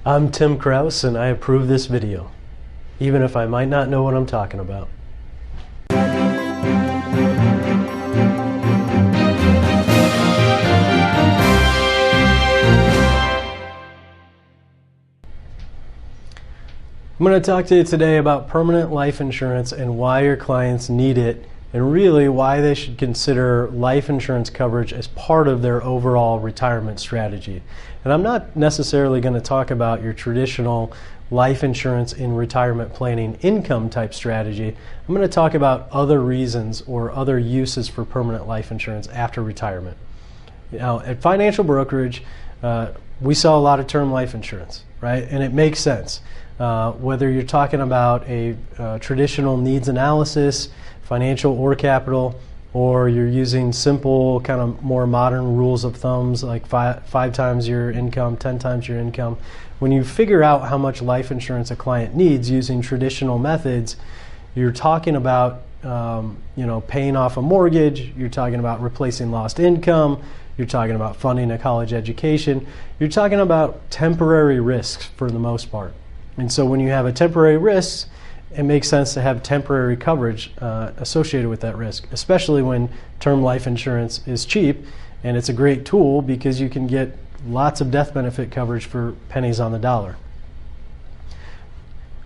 I'm Tim Kraus and I approve this video, even if I might not know what I'm talking about. I'm going to talk to you today about permanent life insurance and why your clients need it, and really why they should consider life insurance coverage as part of their overall retirement strategy. And I'm not necessarily going to talk about your traditional life insurance in retirement planning income type strategy. I'm going to talk about other reasons or other uses for permanent life insurance after retirement. Now, at Financial Brokerage, we sell a lot of term life insurance, right? And it makes sense. Whether you're talking about a traditional needs analysis, financial or capital, or you're using simple kind of more modern rules of thumbs like five times your income, 10 times your income. When you figure out how much life insurance a client needs using traditional methods, you're talking about paying off a mortgage, you're talking about replacing lost income, you're talking about funding a college education, you're talking about temporary risks for the most part. And so when you have a temporary risk, it makes sense to have temporary coverage associated with that risk, especially when term life insurance is cheap, and it's a great tool because you can get lots of death benefit coverage for pennies on the dollar.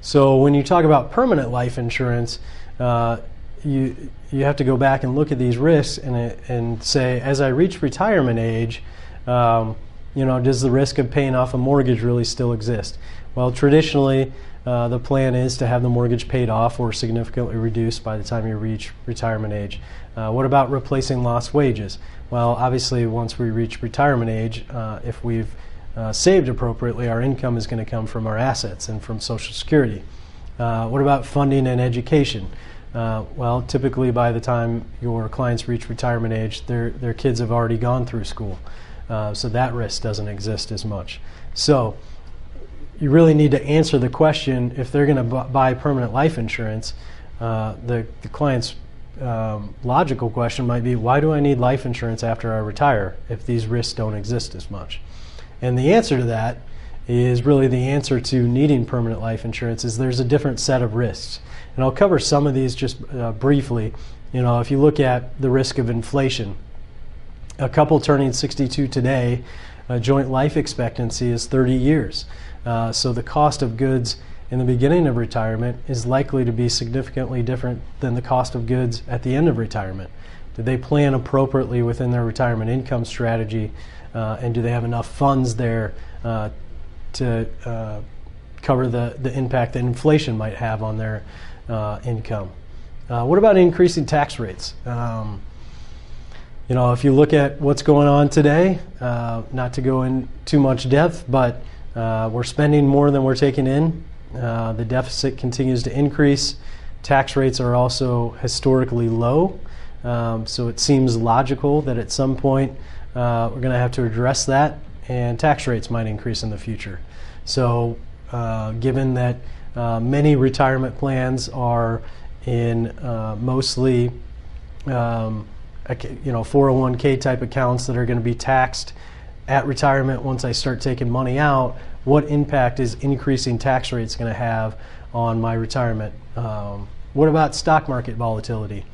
So when you talk about permanent life insurance, you have to go back and look at these risks and say, as I reach retirement age, does the risk of paying off a mortgage really still exist? Well, traditionally, the plan is to have the mortgage paid off or significantly reduced by the time you reach retirement age. What about replacing lost wages? Well, obviously, once we reach retirement age, if we've saved appropriately, our income is going to come from our assets and from Social Security. What about funding and education? Well, typically by the time your clients reach retirement age, their kids have already gone through school. So that risk doesn't exist as much. So you really need to answer the question, if they're going to buy permanent life insurance, the client's logical question might be, why do I need life insurance after I retire if these risks don't exist as much? And the answer to that is really the answer to needing permanent life insurance is there's a different set of risks. And I'll cover some of these just briefly. If you look at the risk of inflation, a couple turning 62 today, joint life expectancy is 30 years. So the cost of goods in the beginning of retirement is likely to be significantly different than the cost of goods at the end of retirement. Do they plan appropriately within their retirement income strategy, and do they have enough funds there to cover the impact that inflation might have on their income? What about increasing tax rates? If you look at what's going on today, not to go in too much depth, but we're spending more than we're taking in. The deficit continues to increase. Tax rates are also historically low. So it seems logical that at some point we're going to have to address that, and tax rates might increase in the future. So given that many retirement plans are in mostly 401k type accounts that are going to be taxed at retirement once I start taking money out, what impact is increasing tax rates going to have on my retirement? What about stock market volatility?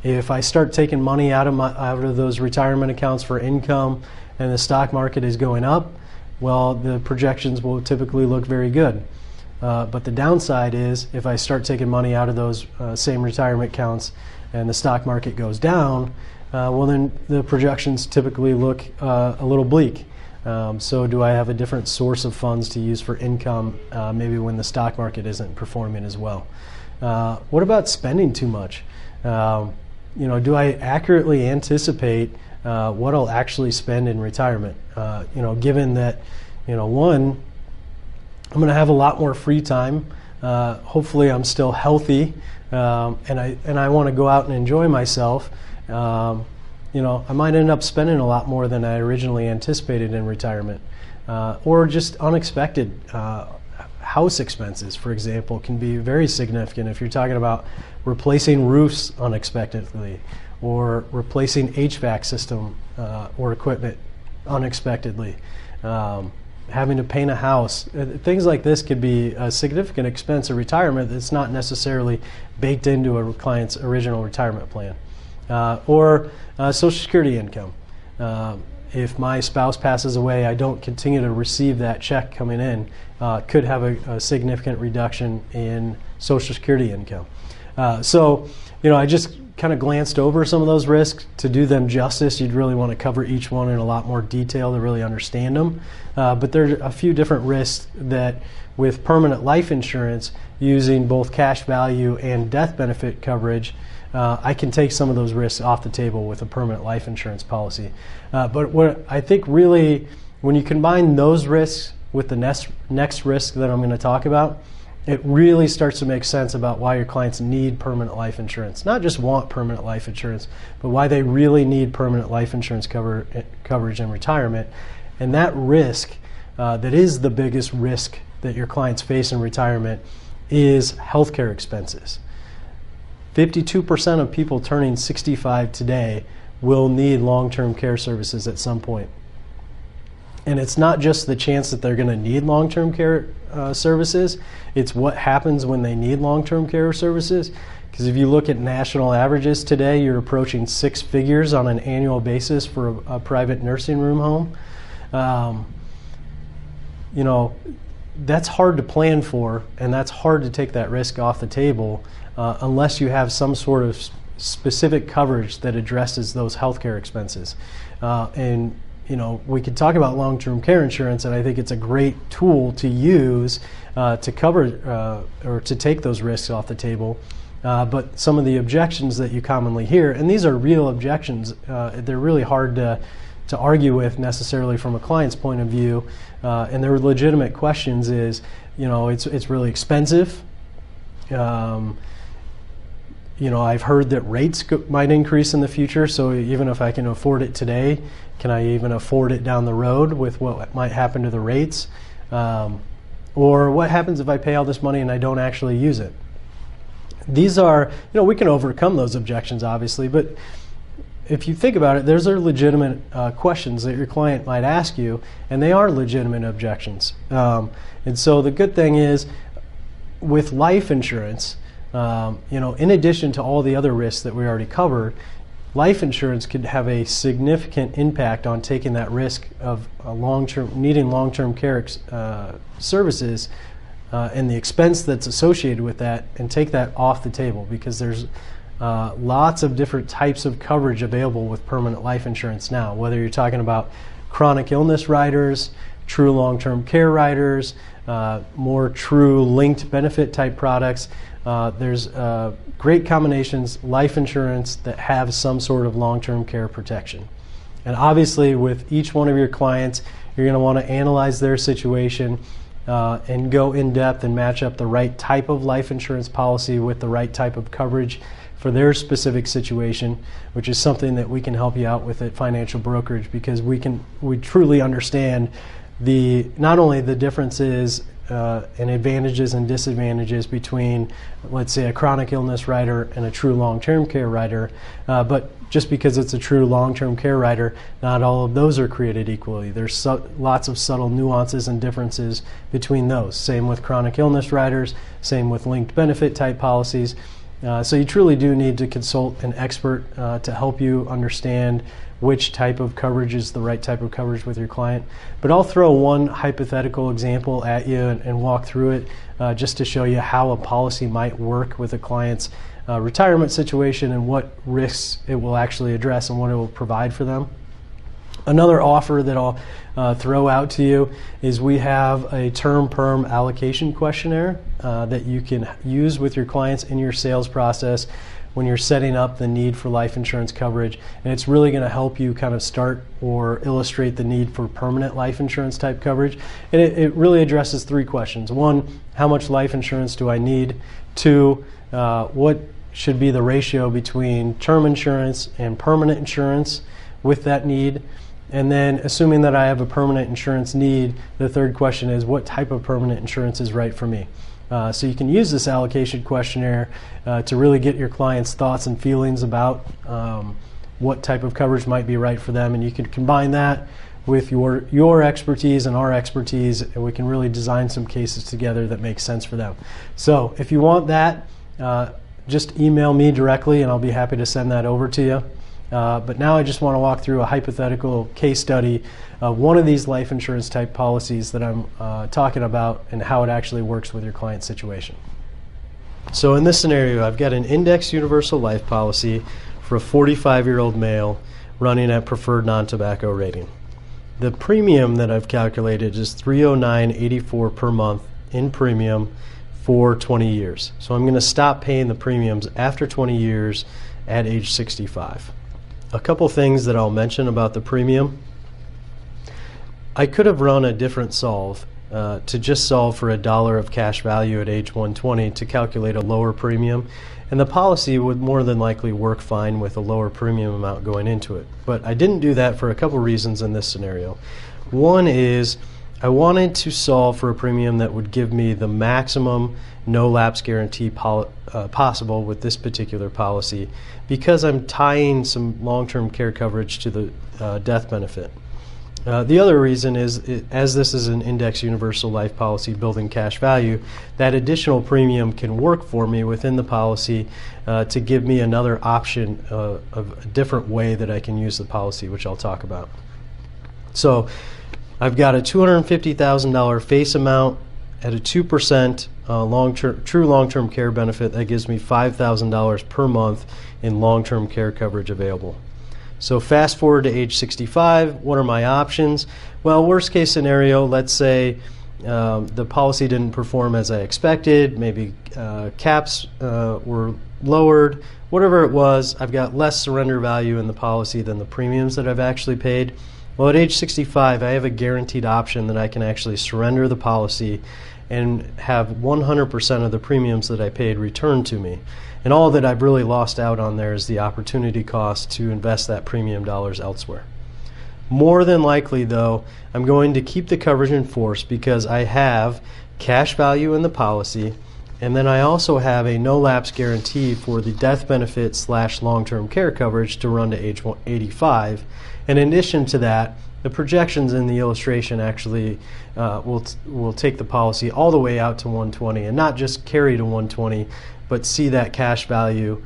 If I start taking money out of those retirement accounts for income and the stock market is going up, well, the projections will typically look very good. But the downside is if I start taking money out of those same retirement accounts and the stock market goes down, well, then the projections typically look a little bleak. So do I have a different source of funds to use for income maybe when the stock market isn't performing as well? What about spending too much? Do I accurately anticipate what I'll actually spend in retirement? Given that, one, I'm going to have a lot more free time. Hopefully I'm still healthy, and I want to go out and enjoy myself. I might end up spending a lot more than I originally anticipated in retirement, or just unexpected house expenses, for example, can be very significant if you're talking about replacing roofs unexpectedly, or replacing HVAC system or equipment unexpectedly. having to paint a house. Things like this could be a significant expense of retirement that's not necessarily baked into a client's original retirement plan. Or Social Security income. If my spouse passes away, I don't continue to receive that check coming in, could have a significant reduction in Social Security income. So, I just kind of glanced over some of those risks. To do them justice, you'd really want to cover each one in a lot more detail to really understand them. But there are a few different risks that with permanent life insurance, using both cash value and death benefit coverage, I can take some of those risks off the table with a permanent life insurance policy. But what I think really, when you combine those risks with the next risk that I'm going to talk about, it really starts to make sense about why your clients need permanent life insurance. Not just want permanent life insurance, but why they really need permanent life insurance coverage in retirement. And that risk, that is the biggest risk that your clients face in retirement, is healthcare expenses. 52% of people turning 65 today will need long-term care services at some point. And it's not just the chance that they're going to need long-term care services, it's what happens when they need long-term care services. Because if you look at national averages today, you're approaching 6 figures on an annual basis for a private nursing room home. That's hard to plan for, and that's hard to take that risk off the table unless you have some sort of specific coverage that addresses those healthcare expenses. We could talk about long-term care insurance, and I think it's a great tool to use to cover or to take those risks off the table. But some of the objections that you commonly hear, and these are real objections, they're really hard to argue with necessarily from a client's point of view, and they're legitimate questions. Is it's really expensive. I've heard that rates might increase in the future, so even if I can afford it today, can I even afford it down the road with what might happen to the rates? Or what happens if I pay all this money and I don't actually use it? These are, we can overcome those objections, obviously, but if you think about it, those are legitimate questions that your client might ask you, and they are legitimate objections. And so the good thing is, with life insurance, in addition to all the other risks that we already covered, life insurance could have a significant impact on taking that risk of needing long-term care services and the expense that's associated with that, and take that off the table, because there's lots of different types of coverage available with permanent life insurance now, whether you're talking about chronic illness riders, true long-term care riders, more true linked benefit type products. There's great combinations, life insurance that have some sort of long-term care protection. And obviously with each one of your clients, you're going to want to analyze their situation and go in depth and match up the right type of life insurance policy with the right type of coverage for their specific situation, which is something that we can help you out with at Financial Brokerage, because we truly understand not only the differences and advantages and disadvantages between, let's say, a chronic illness rider and a true long-term care rider, but just because it's a true long-term care rider, not all of those are created equally. There's lots of subtle nuances and differences between those. Same with chronic illness riders, same with linked benefit type policies. So you truly do need to consult an expert to help you understand which type of coverage is the right type of coverage with your client. But I'll throw one hypothetical example at you and walk through it just to show you how a policy might work with a client's retirement situation and what risks it will actually address and what it will provide for them. Another offer that I'll throw out to you is we have a term perm allocation questionnaire that you can use with your clients in your sales process when you're setting up the need for life insurance coverage. And it's really going to help you kind of start or illustrate the need for permanent life insurance type coverage. And it really addresses 3 questions. 1, how much life insurance do I need? 2, what should be the ratio between term insurance and permanent insurance with that need? And then, assuming that I have a permanent insurance need, the 3rd question is, what type of permanent insurance is right for me? So you can use this allocation questionnaire to really get your clients' thoughts and feelings about what type of coverage might be right for them. And you can combine that with your expertise and our expertise, and we can really design some cases together that make sense for them. So if you want that, just email me directly and I'll be happy to send that over to you. But now I just want to walk through a hypothetical case study of one of these life insurance type policies that I'm talking about and how it actually works with your client's situation. So in this scenario, I've got an indexed universal life policy for a 45-year-old male running at preferred non-tobacco rating. The premium that I've calculated is $309.84 per month in premium for 20 years. So I'm going to stop paying the premiums after 20 years at age 65. A couple things that I'll mention about the premium. I could have run a different solve to just solve for $1 of cash value at age 120 to calculate a lower premium, and the policy would more than likely work fine with a lower premium amount going into it. But I didn't do that for a couple reasons in this scenario. One is I wanted to solve for a premium that would give me the maximum no lapse guarantee possible with this particular policy, because I'm tying some long-term care coverage to the death benefit. The other reason is, as this is an index universal life policy building cash value, that additional premium can work for me within the policy to give me another option of a different way that I can use the policy, which I'll talk about. So I've got a $250,000 face amount at a 2% true long-term care benefit that gives me $5,000 per month in long-term care coverage available. So fast forward to age 65, what are my options? Well, worst case scenario, let's say the policy didn't perform as I expected, maybe caps were lowered, whatever it was, I've got less surrender value in the policy than the premiums that I've actually paid. Well, at age 65, I have a guaranteed option that I can actually surrender the policy and have 100% of the premiums that I paid returned to me. And all that I've really lost out on there is the opportunity cost to invest that premium dollars elsewhere. More than likely, though, I'm going to keep the coverage in force because I have cash value in the policy, and then I also have a no lapse guarantee for the death benefit / long-term care coverage to run to age 85. And in addition to that, the projections in the illustration actually will take the policy all the way out to 120, and not just carry to 120, but see that cash value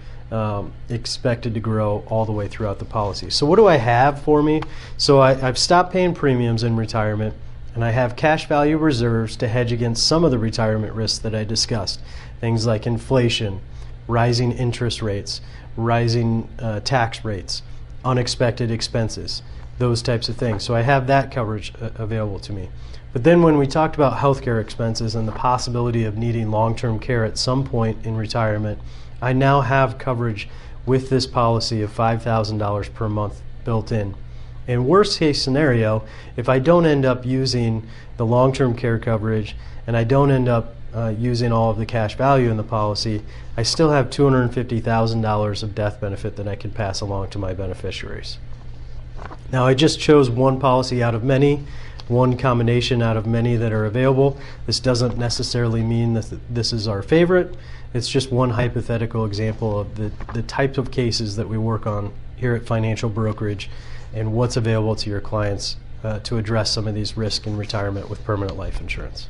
expected to grow all the way throughout the policy. So what do I have for me? So I've stopped paying premiums in retirement, and I have cash value reserves to hedge against some of the retirement risks that I discussed. Things like inflation, rising interest rates, rising tax rates, unexpected expenses, those types of things. So I have that coverage available to me. But then when we talked about healthcare expenses and the possibility of needing long-term care at some point in retirement, I now have coverage with this policy of $5,000 per month built in. In worst case scenario, if I don't end up using the long-term care coverage and I don't end up using all of the cash value in the policy, I still have $250,000 of death benefit that I can pass along to my beneficiaries. Now, I just chose one policy out of many, one combination out of many that are available. This doesn't necessarily mean that this is our favorite. It's just one hypothetical example of the types of cases that we work on here at Financial Brokerage and what's available to your clients to address some of these risks in retirement with permanent life insurance.